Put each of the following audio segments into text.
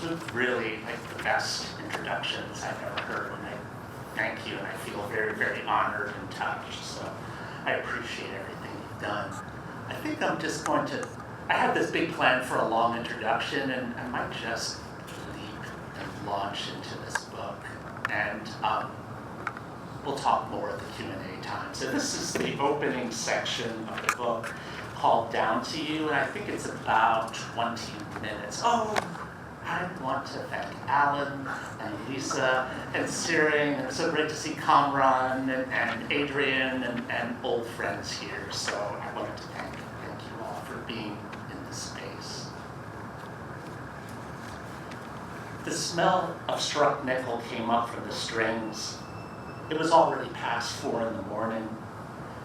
Those are really like the best introductions I've ever heard, and I thank you, and I feel very, very honored and touched. So I appreciate everything you've done. I think I'm just going to, I have this big plan for a long introduction, and I might just leap and launch into this book. And we'll talk more at the Q&A time. So this is the opening section of the book called Down to You, and I think it's about 20 minutes. Oh, I want to thank Alan and Lisa and Siring, and it's so great to see Kamran and Adrian and old friends here. So I wanted to thank you all for being in this space. The smell of struck nickel came up from the strings. It was already past 4 in the morning.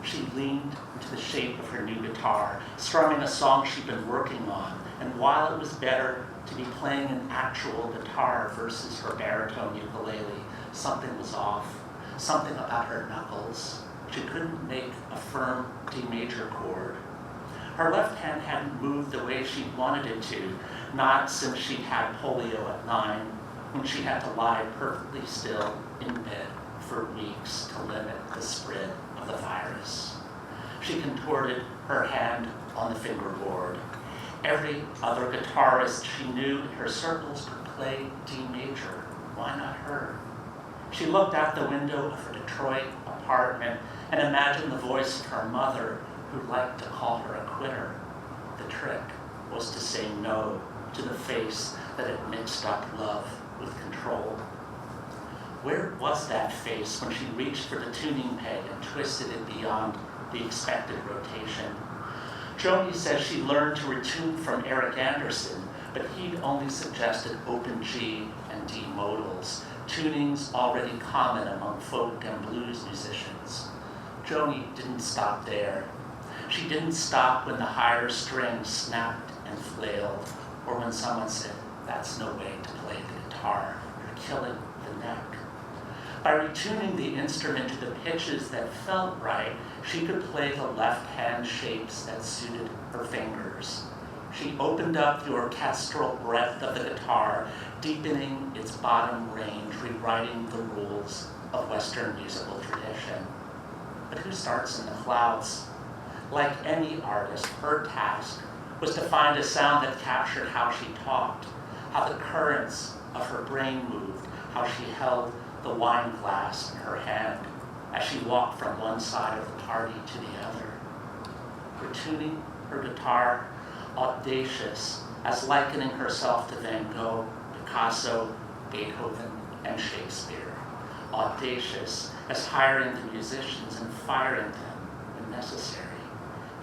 She leaned into the shape of her new guitar, strumming a song she'd been working on, and while it was better to be playing an actual guitar versus her baritone ukulele, something was off. Something about her knuckles. She couldn't make a firm D major chord. Her left hand hadn't moved the way she wanted it to, not since she'd had polio at 9, when she had to lie perfectly still in bed for weeks to limit the spread of the virus. She contorted her hand on the fingerboard. Every other guitarist she knew in her circles could play D major. Why not her? She looked out the window of her Detroit apartment and imagined the voice of her mother, who liked to call her a quitter. The trick was to say no to the face that had mixed up love with control. Where was that face when she reached for the tuning peg and twisted it beyond the expected rotation? Joni says she learned to retune from Eric Anderson, but he'd only suggested open G and D modals, tunings already common among folk and blues musicians. Joni didn't stop there. She didn't stop when the higher strings snapped and flailed, or when someone said, "That's no way to play the guitar, you're killing the neck." By retuning the instrument to the pitches that felt right, she could play the left-hand shapes that suited her fingers. She opened up the orchestral breadth of the guitar, deepening its bottom range, rewriting the rules of Western musical tradition. But who starts in the clouds? Like any artist, her task was to find a sound that captured how she talked, how the currents of her brain moved, how she held the wine glass in her hand as she walked from one side of the party to the other. Retuning her guitar, audacious as likening herself to Van Gogh, Picasso, Beethoven, and Shakespeare. Audacious as hiring the musicians and firing them when necessary.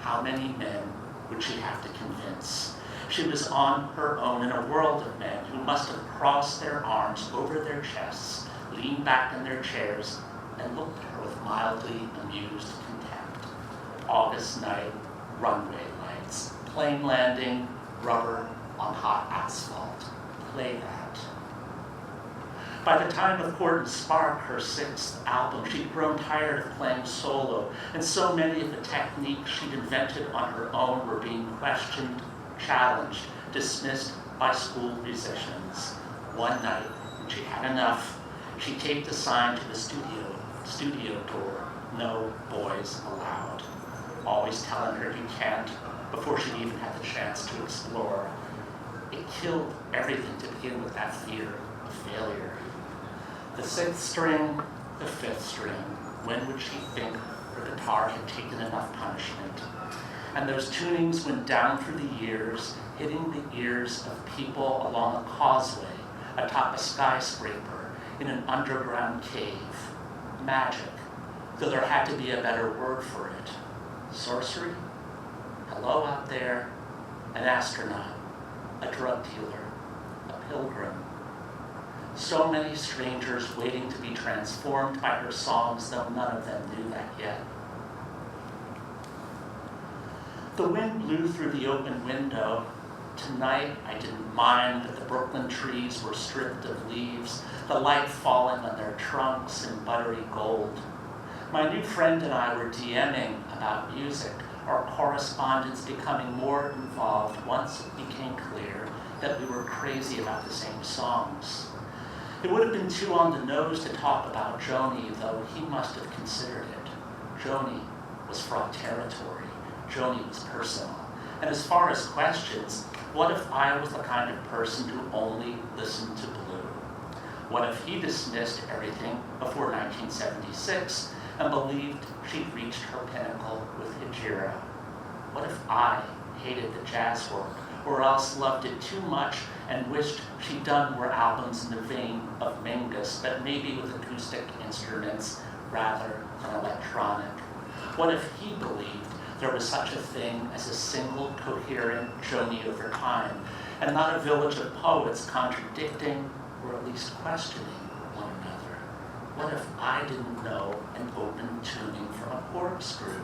How many men would she have to convince? She was on her own in a world of men who must have crossed their arms over their chests, leaned back in their chairs, and looked at her with mildly amused contempt. August night, runway lights, plane landing, rubber on hot asphalt. Play that. By the time of Court and Spark, her 6th album, she'd grown tired of playing solo, and so many of the techniques she'd invented on her own were being questioned, challenged, dismissed by school musicians. One night, when she had enough, she taped a sign to the studio door, "No boys allowed," always telling her you can't before she'd even had the chance to explore. It killed everything to begin with that fear of failure. The 6th string, the 5th string, when would she think her guitar had taken enough punishment? And those tunings went down through the years, hitting the ears of people along a causeway, atop a skyscraper, in an underground cave. Magic, though there had to be a better word for it. Sorcery? Hello out there, an astronaut, a drug dealer, a pilgrim. So many strangers waiting to be transformed by her songs, though none of them knew that yet. The wind blew through the open window. Tonight, I didn't mind that the Brooklyn trees were stripped of leaves, the light falling on their trunks in buttery gold. My new friend and I were DMing about music, our correspondence becoming more involved once it became clear that we were crazy about the same songs. It would have been too on the nose to talk about Joni, though he must have considered it. Joni was fraught territory. Joni was personal. And as far as questions, what if I was the kind of person who only listened to Blue? What if he dismissed everything before 1976 and believed she'd reached her pinnacle with Hijira? What if I hated the jazz work, or else loved it too much and wished she'd done more albums in the vein of Mingus, but maybe with acoustic instruments rather than electronic? What if he believed there was such a thing as a single coherent Joni over time, and not a village of poets contradicting or at least questioning one another? What if I didn't know an open tuning from a corkscrew?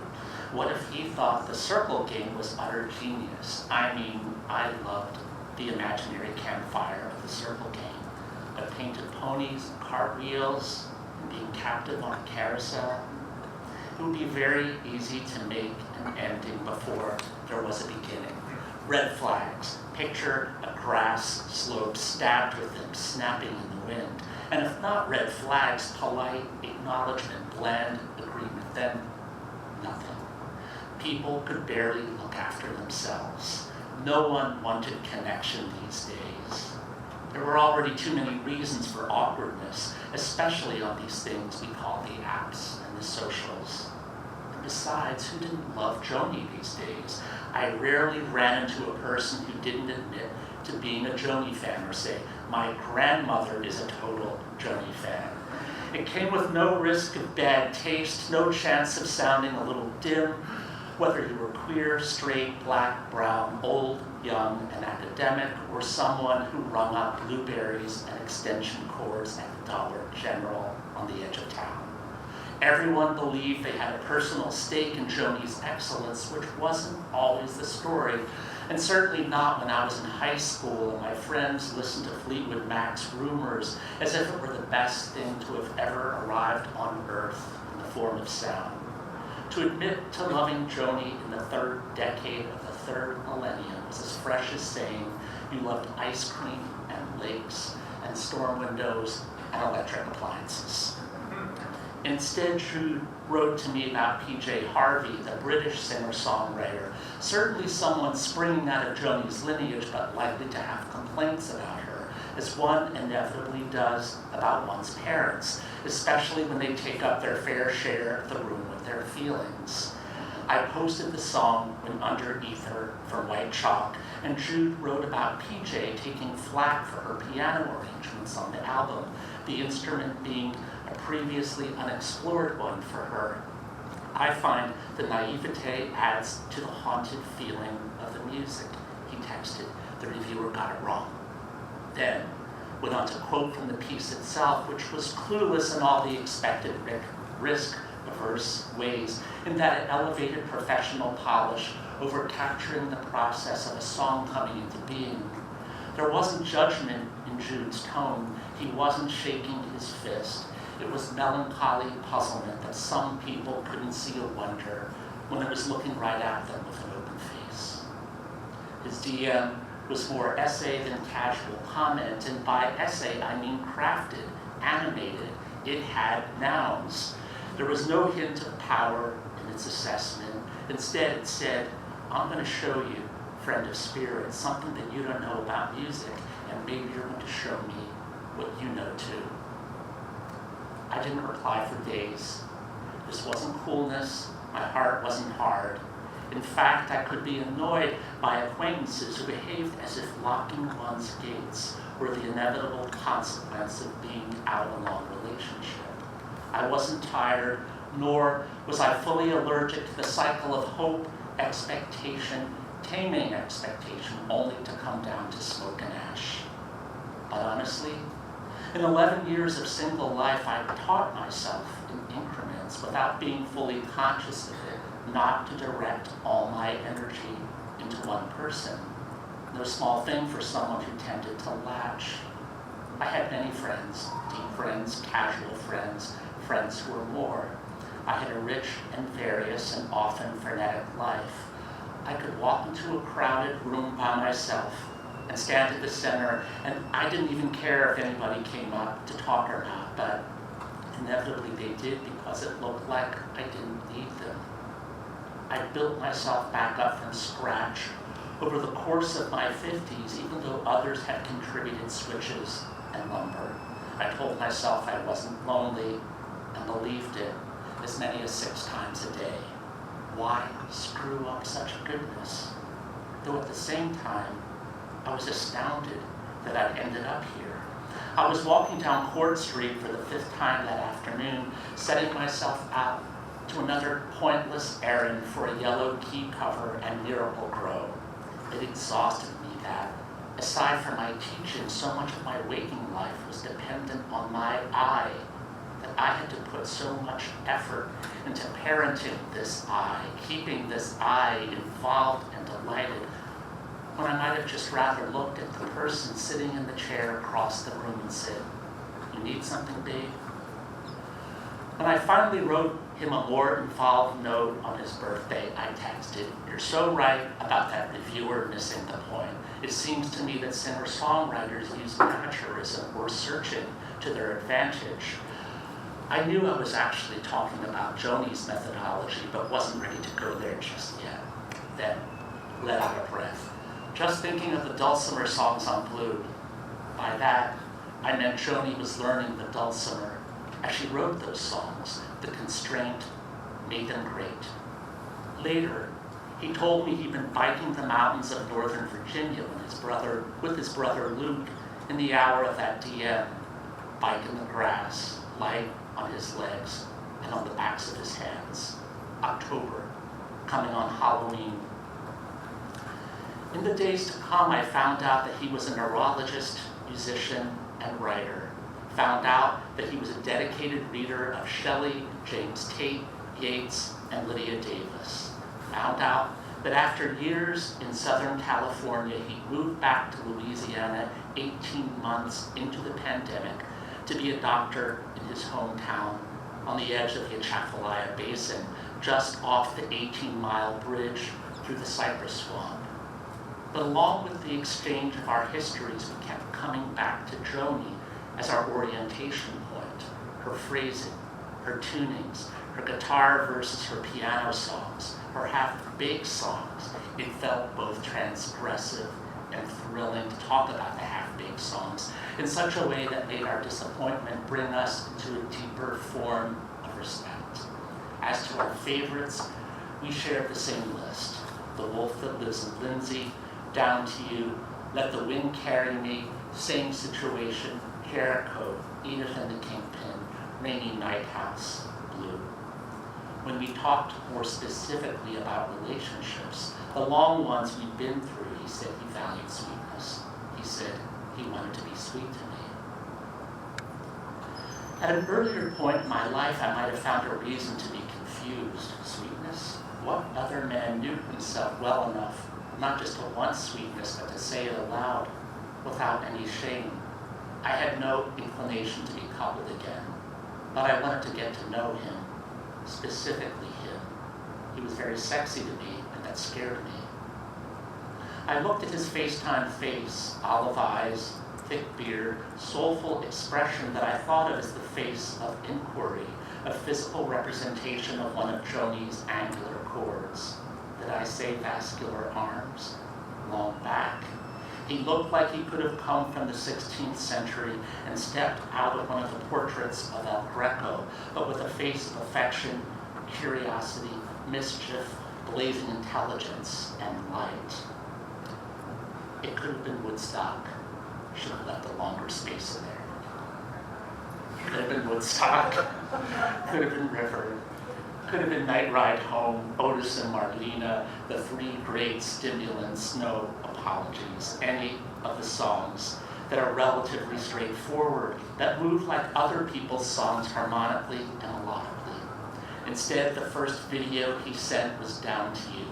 What if he thought the circle game was utter genius? I mean, I loved the imaginary campfire of the circle game, but painted ponies and cartwheels and being captive on a carousel, it would be very easy to make an ending before there was a beginning. Red flags. Picture a grass slope stabbed with them, snapping in the wind. And if not red flags, polite acknowledgement, bland agreement, then nothing. People could barely look after themselves. No one wanted connection these days. There were already too many reasons for awkwardness, especially on these things we call the apps and the socials. And besides, who didn't love Joni these days? I rarely ran into a person who didn't admit to being a Joni fan or say, my grandmother is a total Joni fan. It came with no risk of bad taste, no chance of sounding a little dim, whether you were queer, straight, black, brown, old, young, and academic, or someone who rung up blueberries and extension cords at the Dollar General on the edge of town. Everyone believed they had a personal stake in Joni's excellence, which wasn't always the story, and certainly not when I was in high school and my friends listened to Fleetwood Mac's Rumors as if it were the best thing to have ever arrived on Earth in the form of sound. To admit to loving Joni in the third decade of the third millennium was as fresh as saying you loved ice cream and lakes and storm windows and electric appliances. Instead, Jude wrote to me about P.J. Harvey, the British singer-songwriter, certainly someone springing out of Joni's lineage, but likely to have complaints about her, as one inevitably does about one's parents, especially when they take up their fair share of the room with their feelings. I posted the song When Under Ether for White Chalk, and Jude wrote about P.J. taking flack for her piano arrangements on the album, the instrument being a previously unexplored one for her. I find the naivete adds to the haunted feeling of the music. He texted, the reviewer got it wrong. Then went on to quote from the piece itself, which was clueless in all the expected risk-averse ways, in that it elevated professional polish over capturing the process of a song coming into being. There wasn't judgment in Jude's tone. He wasn't shaking his fist. It was melancholy puzzlement that some people couldn't see a wonder when it was looking right at them with an open face. His DM was more essay than casual comment, and by essay I mean crafted, animated. It had nouns. There was no hint of power in its assessment. Instead, it said, I'm going to show you, friend of spirit, something that you don't know about music, and maybe you're going to show me what you know too. I didn't reply for days. This wasn't coolness. My heart wasn't hard. In fact, I could be annoyed by acquaintances who behaved as if locking one's gates were the inevitable consequence of being out of a long relationship. I wasn't tired, nor was I fully allergic to the cycle of hope, expectation, taming expectation, only to come down to smoke and ash. But honestly, in 11 years of single life, I taught myself in increments, without being fully conscious of it, not to direct all my energy into one person. No small thing for someone who tended to latch. I had many friends, deep friends, casual friends, friends who were more. I had a rich and various and often frenetic life. I could walk into a crowded room by myself, and stand at the center, and I didn't even care if anybody came up to talk or not, but inevitably they did because it looked like I didn't need them. I built myself back up from scratch over the course of my 50s, even though others had contributed switches and lumber. I told myself I wasn't lonely and believed it as many as 6 times a day. Why screw up such goodness? Though at the same time, I was astounded that I'd ended up here. I was walking down Court Street for the 5th time that afternoon, setting myself out to another pointless errand for a yellow key cover and Miracle Grow. It exhausted me that, aside from my teaching, so much of my waking life was dependent on my eye, that I had to put so much effort into parenting this eye, keeping this eye involved and delighted, when I might have just rather looked at the person sitting in the chair across the room and said, "You need something, babe?" When I finally wrote him a more involved note on his birthday, I texted, "You're so right about that reviewer missing the point. It seems to me that singer-songwriters use amateurism or searching to their advantage." I knew I was actually talking about Joni's methodology, but wasn't ready to go there just yet. Then, let out a breath. Just thinking of the dulcimer songs on Blue. By that, I meant Joni was learning the dulcimer as she wrote those songs. The constraint made them great. Later, he told me he'd been biking the mountains of Northern Virginia with his brother Luke in the hour of that DM, bike in the grass, light on his legs and on the backs of his hands. October, coming on Halloween. In the days to come, I found out that he was a neurologist, musician, and writer. Found out that he was a dedicated reader of Shelley, James Tate, Yeats, and Lydia Davis. Found out that after years in Southern California, he moved back to Louisiana 18 months into the pandemic to be a doctor in his hometown on the edge of the Atchafalaya Basin, just off the 18-mile bridge through the cypress swamp. But along with the exchange of our histories, we kept coming back to Joni as our orientation point, her phrasing, her tunings, her guitar versus her piano songs, her half-baked songs. It felt both transgressive and thrilling to talk about the half-baked songs in such a way that made our disappointment bring us into a deeper form of respect. As to our favorites, we shared the same list. The Wolf That Lives in Lindsay, Down to You, Let the Wind Carry Me, Same Situation, Jericho, Edith and the Kingpin, Rainy Night House, Blue. When we talked more specifically about relationships, the long ones we'd been through, he said he valued sweetness. He said he wanted to be sweet to me. At an earlier point in my life, I might have found a reason to be confused. Sweetness? What other man knew himself well enough not just to want sweetness, but to say it aloud without any shame? I had no inclination to be coupled again, but I wanted to get to know him, specifically him. He was very sexy to me, and that scared me. I looked at his FaceTime face, olive eyes, thick beard, soulful expression that I thought of as the face of inquiry, a physical representation of one of Joni's angular chords. Did I say vascular arms? Long back. He looked like he could have come from the 16th century and stepped out of one of the portraits of El Greco, but with a face of affection, curiosity, mischief, blazing intelligence, and light. It could have been Woodstock. Should have left a longer space in there. Could have been Woodstock. Could have been River. Could have been Night Ride Home, Otis and Marlena, The Three Great Stimulants, no apologies. Any of the songs that are relatively straightforward, that move like other people's songs harmonically and melodically. Instead, the first video he sent was Down to You,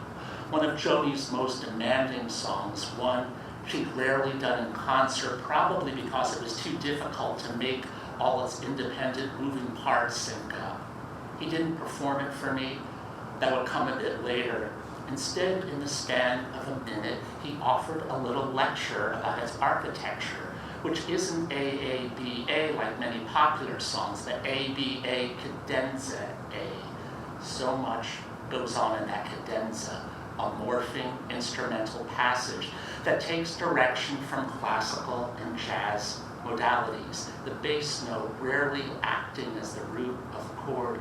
one of Joni's most demanding songs, one she'd rarely done in concert, probably because it was too difficult to make all its independent moving parts sync up. He didn't perform it for me. That would come a bit later. Instead, in the span of a minute, he offered a little lecture about its architecture, which isn't A-A-B-A like many popular songs, the A-B-A cadenza A. So much goes on in that cadenza, a morphing instrumental passage that takes direction from classical and jazz modalities, the bass note rarely acting as the root of the chord.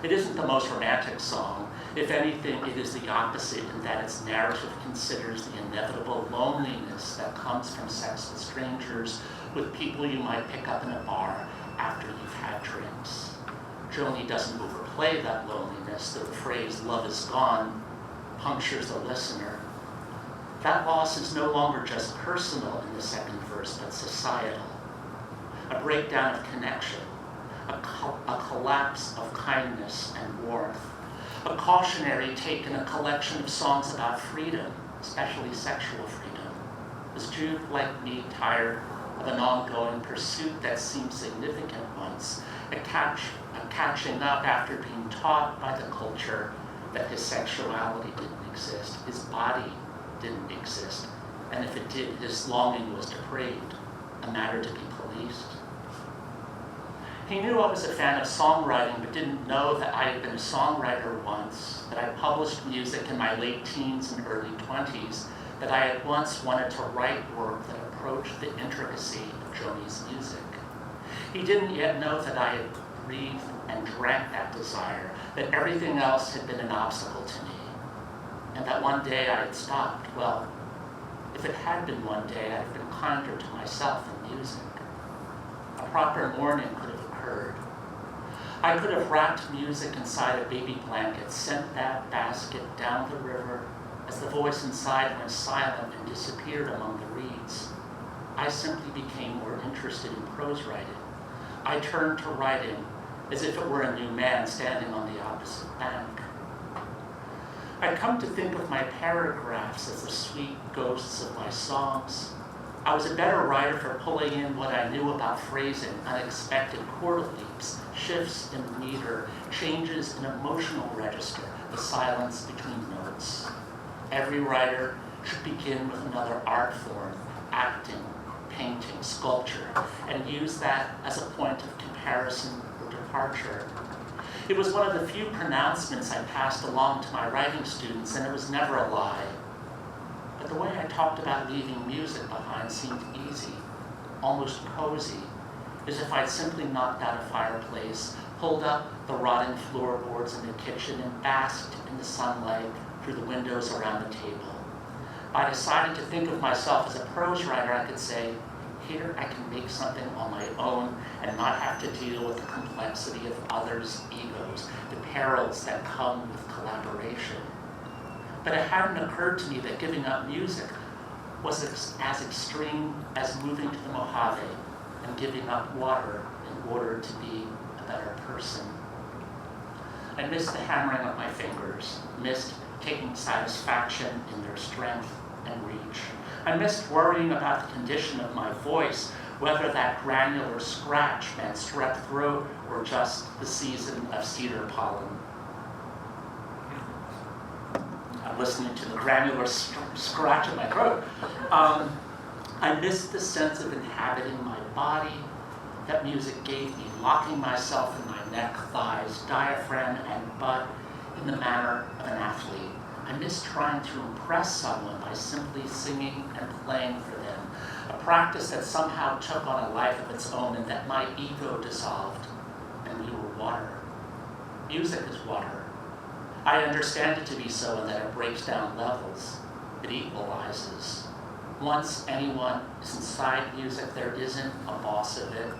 It isn't the most romantic song. If anything, it is the opposite in that its narrative considers the inevitable loneliness that comes from sex with strangers, with people you might pick up in a bar after you've had drinks. Joni doesn't overplay that loneliness, though the phrase "love is gone" punctures the listener. That loss is no longer just personal in the second verse, but societal. A breakdown of connection, a collapse of kindness and warmth, a cautionary take in a collection of songs about freedom, especially sexual freedom. Is Jude, like me, tired of an ongoing pursuit that seemed significant once, a catching up after being taught by the culture that his sexuality didn't exist, his body didn't exist, and if it did, his longing was depraved, a matter to be policed? He knew I was a fan of songwriting, but didn't know that I had been a songwriter once, that I published music in my late teens and early 20s, that I had once wanted to write work that approached the intricacy of Joni's music. He didn't yet know that I had breathed and drank that desire, that everything else had been an obstacle to me, and that one day I had stopped. Well, if it had been one day, I'd have been kinder to myself and music. A proper mourning could have occurred. I could have wrapped music inside a baby blanket, sent that basket down the river as the voice inside went silent and disappeared among the reeds. I simply became more interested in prose writing. I turned to writing as if it were a new man standing on the opposite bank. I'd come to think of my paragraphs as the sweet ghosts of my songs. I was a better writer for pulling in what I knew about phrasing, unexpected chord leaps, shifts in meter, changes in emotional register, the silence between notes. Every writer should begin with another art form, acting, painting, sculpture, and use that as a point of comparison or departure. It was one of the few pronouncements I passed along to my writing students, and it was never a lie. But the way I talked about leaving music behind seemed easy, almost cozy, as if I'd simply knocked out a fireplace, pulled up the rotting floorboards in the kitchen, and basked in the sunlight through the windows around the table. If I decided to think of myself as a prose writer, I could say, here I can make something on my own and not have to deal with the complexity of others' egos, the perils that come with collaboration. But it hadn't occurred to me that giving up music was as extreme as moving to the Mojave and giving up water in order to be a better person. I missed the hammering of my fingers, missed taking satisfaction in their strength and reach. I missed worrying about the condition of my voice, whether that granular scratch meant strep throat or just the season of cedar pollen. I'm listening to the granular scratch in my throat. I missed the sense of inhabiting my body that music gave me, locking myself in my neck, thighs, diaphragm, and butt in the manner of an athlete. I missed trying to impress someone by simply singing and playing for them, a practice that somehow took on a life of its own and that my ego dissolved, and we were water. Music is water. I understand it to be so in that it breaks down levels. It equalizes. Once anyone is inside music, there isn't a boss of it.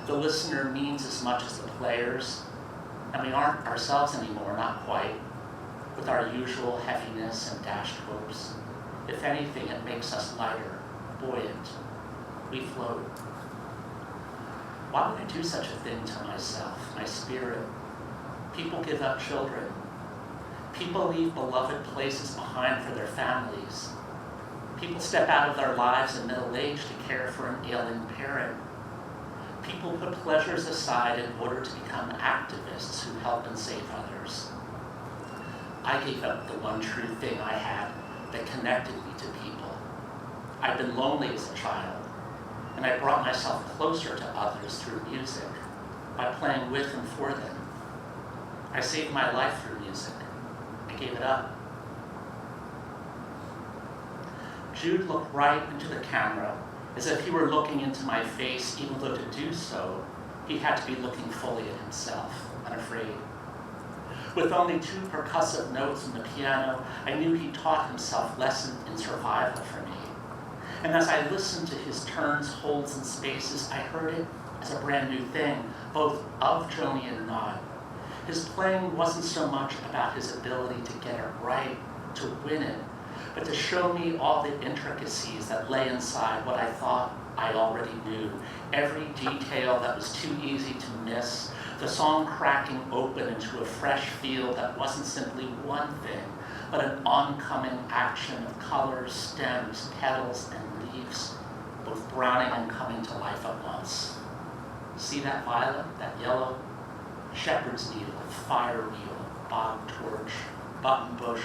The listener means as much as the players, and we aren't ourselves anymore, not quite, with our usual heaviness and dashed hopes. If anything, it makes us lighter, buoyant. We float. Why would I do such a thing to myself, my spirit? People give up children. People leave beloved places behind for their families. People step out of their lives in middle age to care for an ailing parent. People put pleasures aside in order to become activists who help and save others. I gave up the one true thing I had that connected me to people. I'd been lonely as a child, and I brought myself closer to others through music, by playing with and for them. I saved my life through music. I gave it up. Jude looked right into the camera, as if he were looking into my face, even though to do so, he had to be looking fully at himself, unafraid. With only 2 percussive notes on the piano, I knew he taught himself lessons in survival for me. And as I listened to his turns, holds, and spaces, I heard it as a brand new thing, both of Joni and not. His playing wasn't so much about his ability to get it right, to win it, but to show me all the intricacies that lay inside what I thought I already knew. Every detail that was too easy to miss, the song cracking open into a fresh field that wasn't simply one thing, but an oncoming action of colors, stems, petals, and leaves, both browning and coming to life at once. See that violet, that yellow? Shepherd's needle, fire wheel, bog torch, button bush,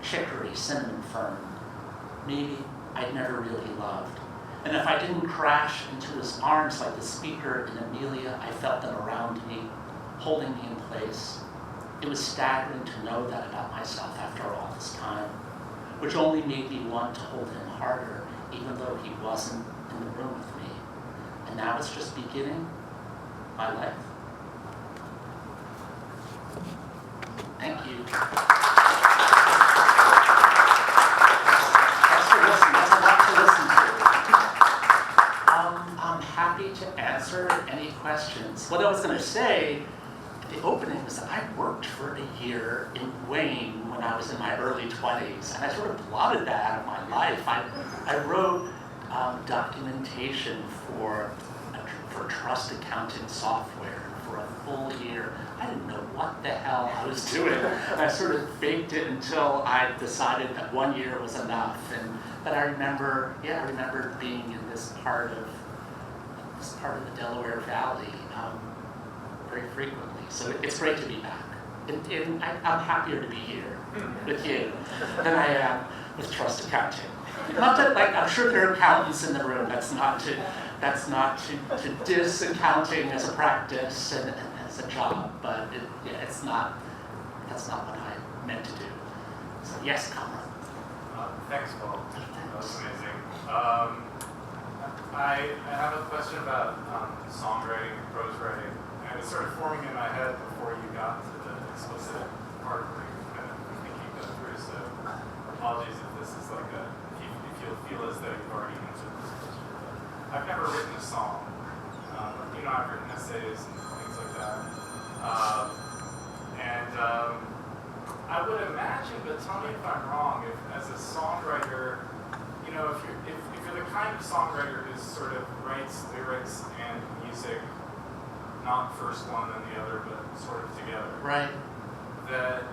chicory, cinnamon fern. Maybe I'd never really loved. And if I didn't crash into his arms like the speaker in Amelia, I felt them around me, holding me in place. It was staggering to know that about myself after all this time, which only made me want to hold him harder, even though he wasn't in the room with me. And now it's just beginning my life. Thank you. Thanks for listening. That's a lot to listen to. I'm happy to answer any questions. What I was going to say at the opening was that I worked for a year in Wayne when I was in my early 20s, and I sort of blotted that out of my life. I wrote documentation for trust accounting software for a full year. I didn't know what the hell I was doing. I sort of faked it until I decided that 1 year was enough. But I remember being in this part of the Delaware Valley very frequently. So it's great to be back. And I'm happier to be here with you than I am with trust accounting. Not that, I'm sure there are accountants in the room. That's not to diss accounting as a practice and as a job, but that's not what I meant to do. So yes, Conrad. Thanks, Paul. That was amazing. I have a question about songwriting and prose writing, and it's sort of forming in my head before you got to the explicit part where you kind of thinking that through. So apologies if this is if you'll feel as though you've already answered this question. I've never written a song. I've written essays and things like that. I would imagine, but tell me if I'm wrong, if as a songwriter, if you're the kind of songwriter who sort of writes lyrics and music, not first one then the other, but sort of together. Right. That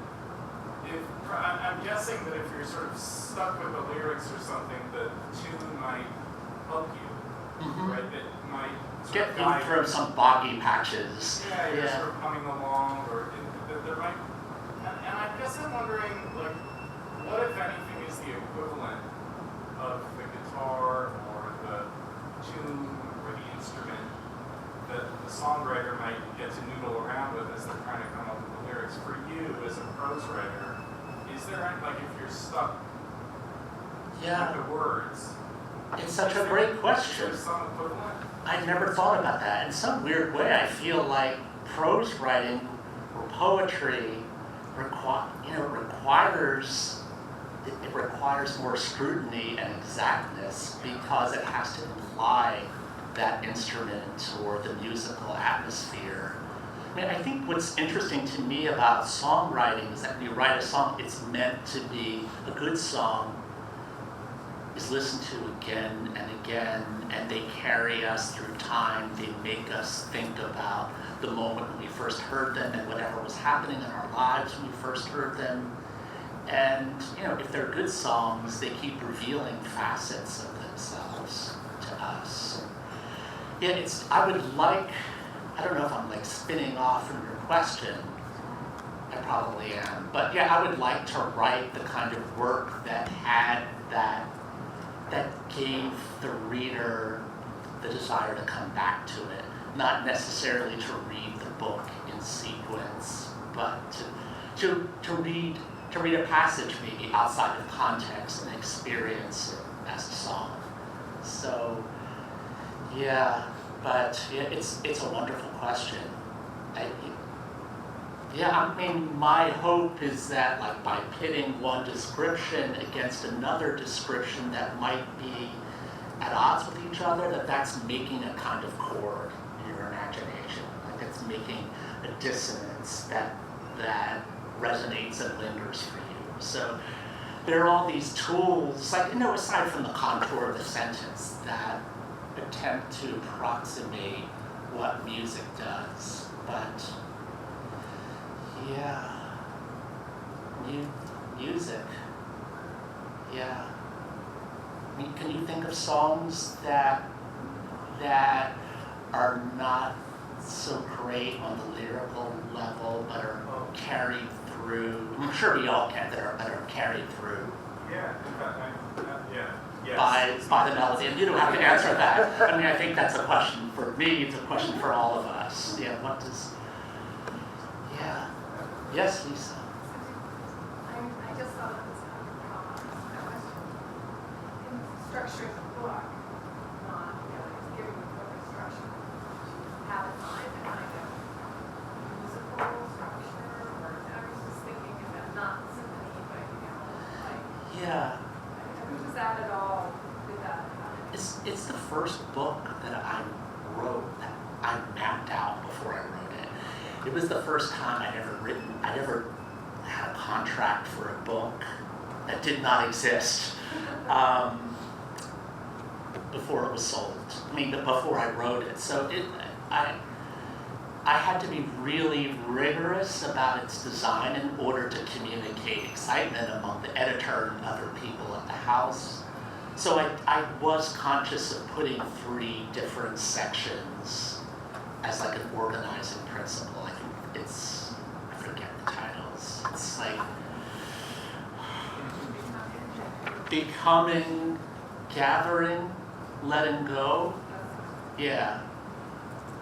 I'm guessing that if you're sort of stuck with the lyrics or something, the tune might help you. Mm-hmm. Right, that might get you through some boggy patches. Yeah, you're sort of humming along, or there might. And I guess I'm wondering, what if anything is the equivalent of the guitar or the tune or the instrument that the songwriter might get to noodle around with as they're trying to come up with the lyrics? For you, as a prose writer, is there if you're stuck with the words? It's such a great question. Is there some equivalent? I never thought about that. In some weird way, I feel like prose writing or poetry requires more scrutiny and exactness because it has to imply that instrument or the musical atmosphere. I think what's interesting to me about songwriting is that when you write a song, it's meant to be a good song. Is listened to again and again, and they carry us through time. They make us think about the moment when we first heard them and whatever was happening in our lives when we first heard them. And if they're good songs, they keep revealing facets of themselves to us. I don't know if I'm spinning off from your question. I probably am. But yeah, I would like to write the kind of work that gave the reader the desire to come back to it. Not necessarily to read the book in sequence, but to read a passage maybe outside of context and experience it as a song. So yeah, but yeah, it's a wonderful question. I mean, my hope is that, like, by pitting one description against another description that might be at odds with each other, that's making a kind of chord in your imagination. Like, it's making a dissonance that resonates and lingers for you. So there are all these tools, like, aside from the contour of the sentence, that attempt to approximate what music does. But yeah, music. Yeah. I mean, can you think of songs that are not so great on the lyrical level, but are carried through? I'm sure we all can. That are carried through. Yeah. Yes. By the melody, and you don't have to answer that. I mean, I think that's a question for me. It's a question for all of us. Yeah. What does? Yeah. Yes, Lisa. I just thought it was a question. In structuring the book, not just giving the book a structure, have in mind a kind of musical structure, or I was just thinking about not symphony, but like. Yeah. Was that at all? Did that happen? It's the first book that I wrote that I mapped out before I wrote it. It was the first time I'd ever had a contract for a book that did not exist before it was sold. I mean, before I wrote it. So I had to be really rigorous about its design in order to communicate excitement among the editor and other people at the house. So I was conscious of putting 3 different sections as like an organizing principle. I forget the titles. It's like becoming, gathering, letting go. Yeah.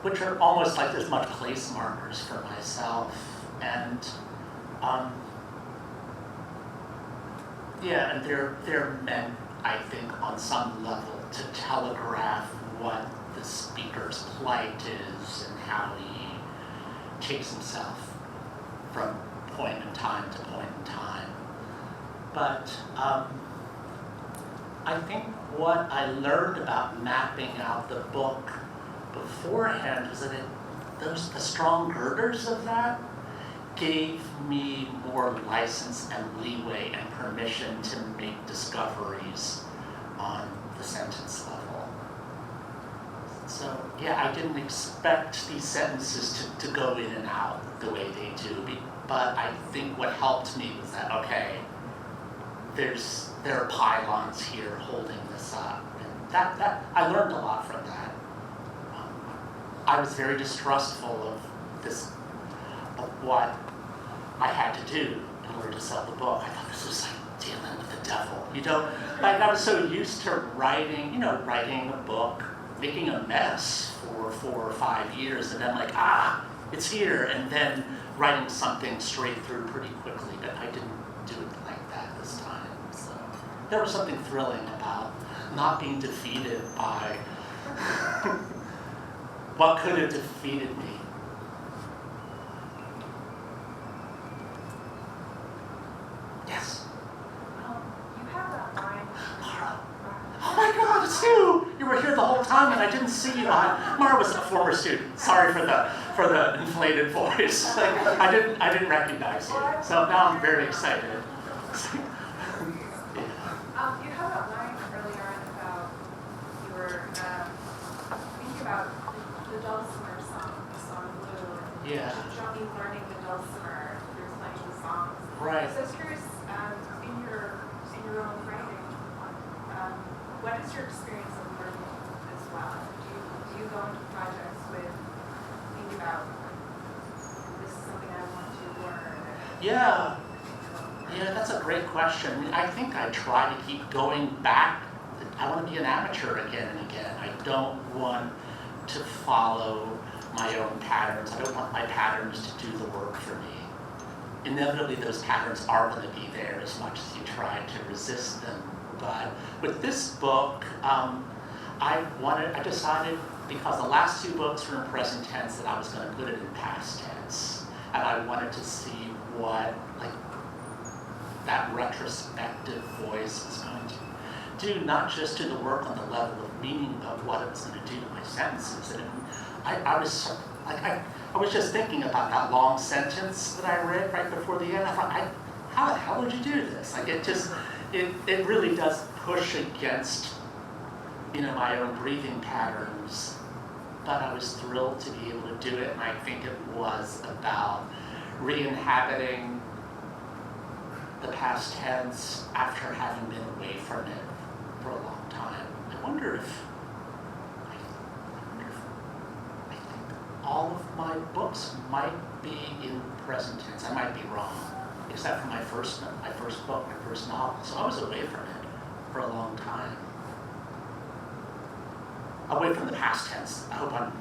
Which are almost like as much place markers for myself. And and they're meant, I think, on some level to telegraph what the speaker's plight is and how he takes himself from point in time to point in time. But I think what I learned about mapping out the book beforehand was that the strong girders of that gave me more license and leeway and permission to make discoveries on the sentence level. So yeah, I didn't expect these sentences to go in and out the way they do, but I think what helped me was that, okay, there are pylons here holding this up, and that I learned a lot from that. I was very distrustful of what I had to do in order to sell the book. I thought this was like dealing with the devil. Like I was so used to writing a book, making a mess for 4 or 5 years, and then like, it's here, and then writing something straight through pretty quickly. But I didn't do it like that this time. So there was something thrilling about not being defeated by what could have defeated me. Yes. You have that line. Mara. Oh my God, it's you! You were here the whole time and I didn't see you. Mara was a former student. Sorry for the inflated voice. Like, I didn't recognize you. So now I'm very excited. You have that line earlier on about you were thinking about the dulcimer song, the song Blue, and Yeah. Johnny learning the dulcimer through playing the songs. Right. So I was curious, in your own writing, what is your experience of learning as well? Do you go into projects with thinking about this is something I want to learn? Yeah, that's a great question. I mean, I think I try to keep going back. I want to be an amateur again and again. I don't want to follow my own patterns. I don't want my patterns to do the work for me. Inevitably, those patterns are going to be there as much as you try to resist them. But with this book, I decided, because the last two books were in present tense, that I was going to put it in past tense. And I wanted to see what, like, that retrospective voice was going to do, not just to the work on the level of meaning, but what it was going to do to my sentences. And I was just thinking about that long sentence that I read right before the end. I thought, how the hell did you do this? Like, it really does push against, my own breathing patterns. But I was thrilled to be able to do it, and I think it was about re-inhabiting the past tense after having been away from it for a long time. I wonder if I think all of my books might be in present tense. I might be wrong, except for my first book, my first novel. So I was away from it for a long time. Away from the past tense. I hope I'm,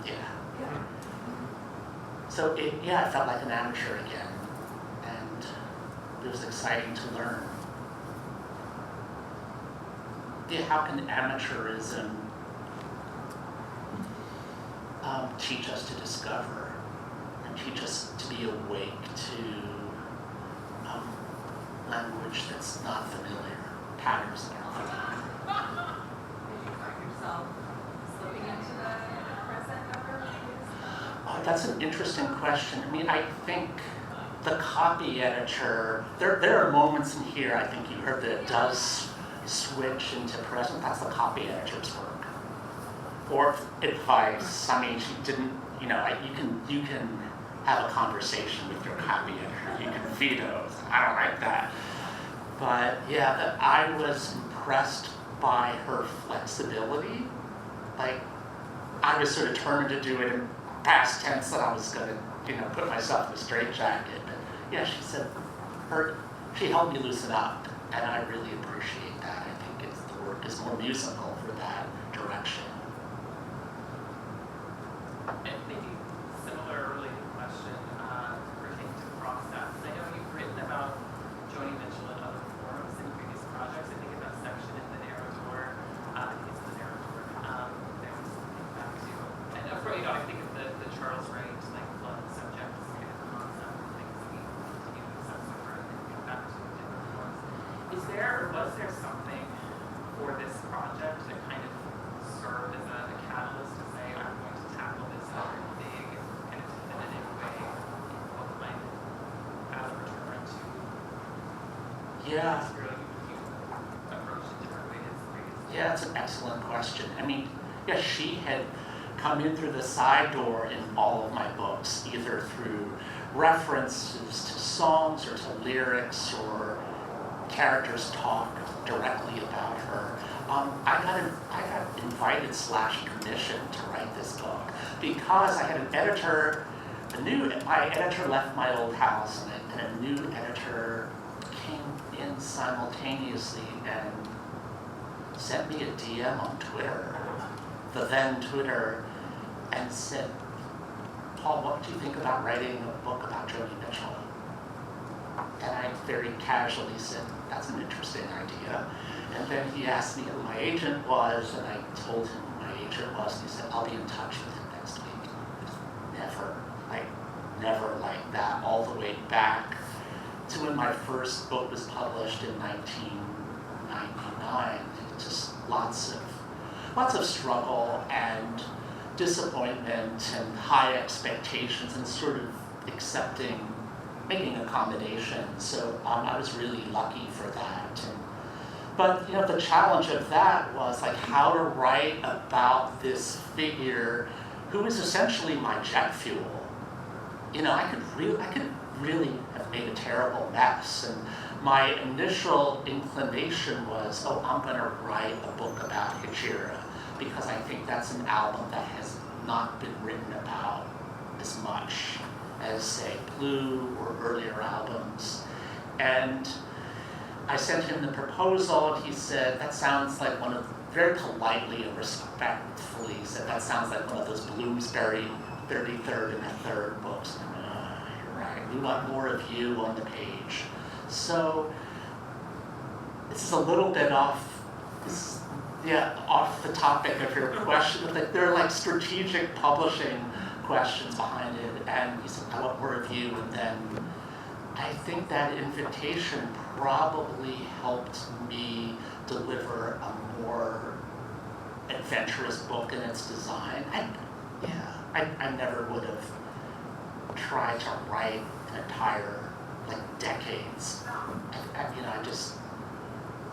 So I felt like an amateur again, and it was exciting to learn. How can amateurism teach us to discover and teach us to be awake to language that's not familiar, patterns that aren't familiar? Did you find yourself slipping into the present ever? Oh, that's an interesting question. I mean, I think the copy editor, there are moments in here, I think you heard, that it does switch into present. That's the copy editor's work. Or advice. I mean, she didn't, you can have a conversation with your copy editor. You can veto. I don't like that. But that I was impressed by her flexibility. Like, I was sort of determined to do it in past tense, that I was going to, put myself in a straitjacket. But she said, she helped me loosen up, and I really appreciate that. I think the work is more musical for that direction. And maybe similar related question pertaining to process. I know you've written about Joni Mitchell and other forums in previous projects. I think in that section in the narrator, I think it's the narrator, there was something back to, and I think of the Charles Wright, like flood subjects kind of concept and things that we continue to obsess over and think back to different forms. Is there, or was there something for this project that kind of served as a catalyst to say, I'm going to tackle this very big, kind of definitive way in bookline as a return to this girl you approached in different ways previously? Yeah, that's an excellent question. I mean, she had come in through the side door in all of my books, either through references to songs or to lyrics or characters talk directly about her. I got invited / commissioned to write this book because I had an editor, my editor left my old house, and a new editor came in simultaneously and sent me a DM on Twitter, the then Twitter, and said, Paul, what do you think about writing a book about Joni Mitchell? And I very casually said, that's an interesting idea. And then he asked me who my agent was, and I told him who my agent was, and he said, I'll be in touch with him next week. Never like that, all the way back to when my first book was published in 1999. Just lots of struggle and disappointment and high expectations and sort of making accommodations. So I was really lucky for that. But the challenge of that was like how to write about this figure who is essentially my jet fuel. I could really have made a terrible mess. And my initial inclination was, I'm going to write a book about Hijira, because I think that's an album that has not been written about as much. as, say, Blue or earlier albums. And I sent him the proposal, and he said, that sounds like one of, very politely and respectfully said, that sounds like one of those Bloomsbury 33rd and the 3rd books. And I'm like, you're right, we want more of you on the page. So this is a little bit off the topic of your question. Like, there are like strategic publishing questions behind it, and he said, I want more of you, and then I think that invitation probably helped me deliver a more adventurous book in its design. I never would have tried to write an entire, like, decades.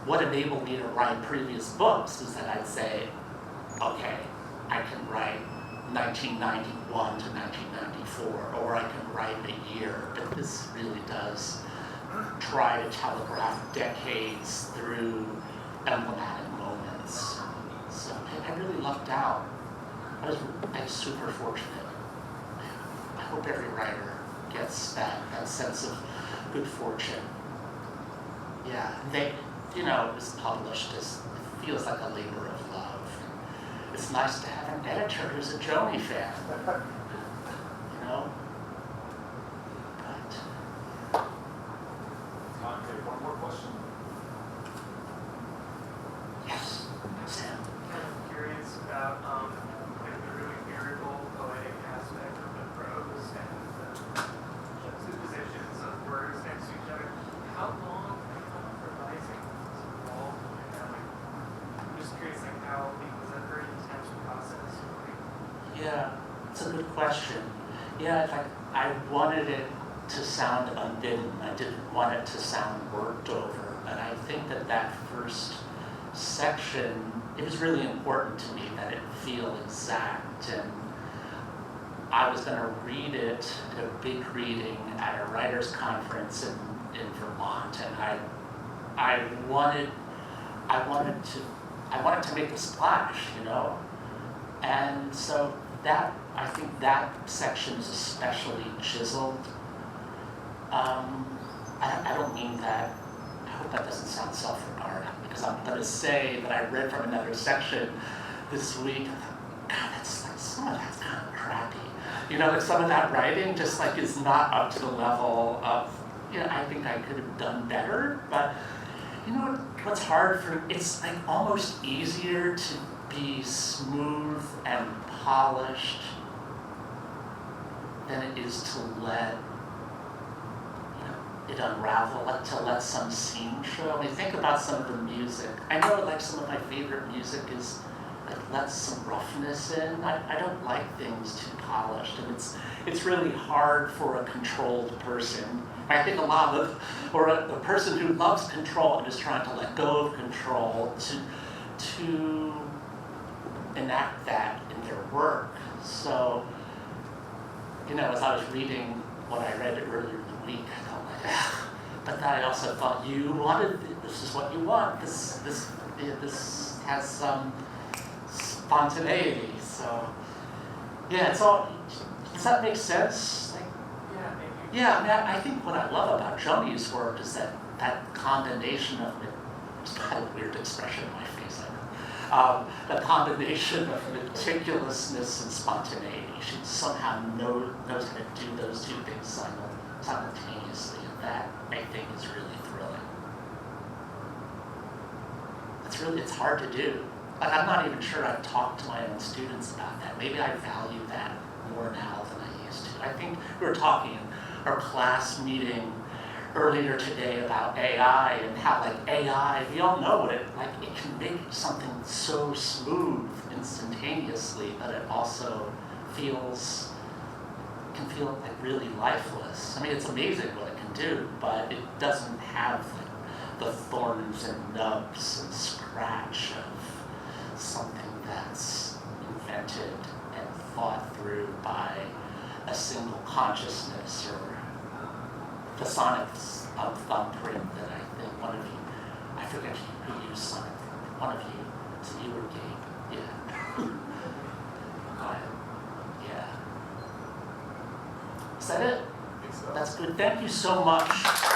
What enabled me to write previous books is that I'd say, okay, I can write 1991 to 1994, or I can write a year, but this really does try to telegraph decades through emblematic moments. So I really lucked out. I was super fortunate. I hope every writer gets that sense of good fortune. Yeah, it was published as, it feels like a labor of love. It's nice to have an editor who's a Joni fan, But Time for one more question. yes, Sam. Kind of curious about kind of the really lyrical, poetic aspect of the prose and the juxtapositions of words next to each other. How long revising was involved in that? Like, I'm just curious, like, was that a very intense process? Yeah, it's a good question. Yeah, I wanted it to sound unbidden. I didn't want it to sound worked over. And I think that first section, it was really important to me that it feel exact. And I was going to read it at a big reading at a writers' conference in Vermont, and I wanted to make a splash, And so I think that section is especially chiseled. I don't mean that, I hope that doesn't sound self-regarding, because I'm going to say that I read from another section this week, and I thought, God, that's like, some of that's kind of crappy. Some of that writing just like is not up to the level of, I think I could have done better, but what's hard it's like almost easier to be smooth and polished than it is to let it unravel, like to let some scene show. I mean, think about some of the music. I know like some of my favorite music is like lets some roughness in. I don't like things too polished, and it's really hard for a controlled person. I think or a person who loves control and is trying to let go of control to enact that in their work. So, as I was reading what I read earlier in the week, I felt like, but then I also thought this is what you want. This has some spontaneity. So, yeah, it's all. Does that make sense? Yeah, maybe. Yeah, I mean, I think what I love about Joni's work is that combination of it's kind of a weird expression in my face, I know. The combination of meticulousness and spontaneity. She somehow knows how to do those two things simultaneously, and that I think is really thrilling. It's hard to do. Like, I'm not even sure I've talked to my own students about that. Maybe I value that more now than I used to. I think we were talking in our class meeting earlier today about AI and how AI, we all know it can make something so smooth instantaneously, but it also can feel really lifeless. I mean, it's amazing what it can do, but it doesn't have the thorns and nubs and scratch of something that's invented and thought through by a single consciousness or the sonic thumbprint that I think one of you, I forget who used sonic thumbprint, one of you, so you were Gabe, yeah. Yeah. Is that it? I think so. That's good. Thank you so much.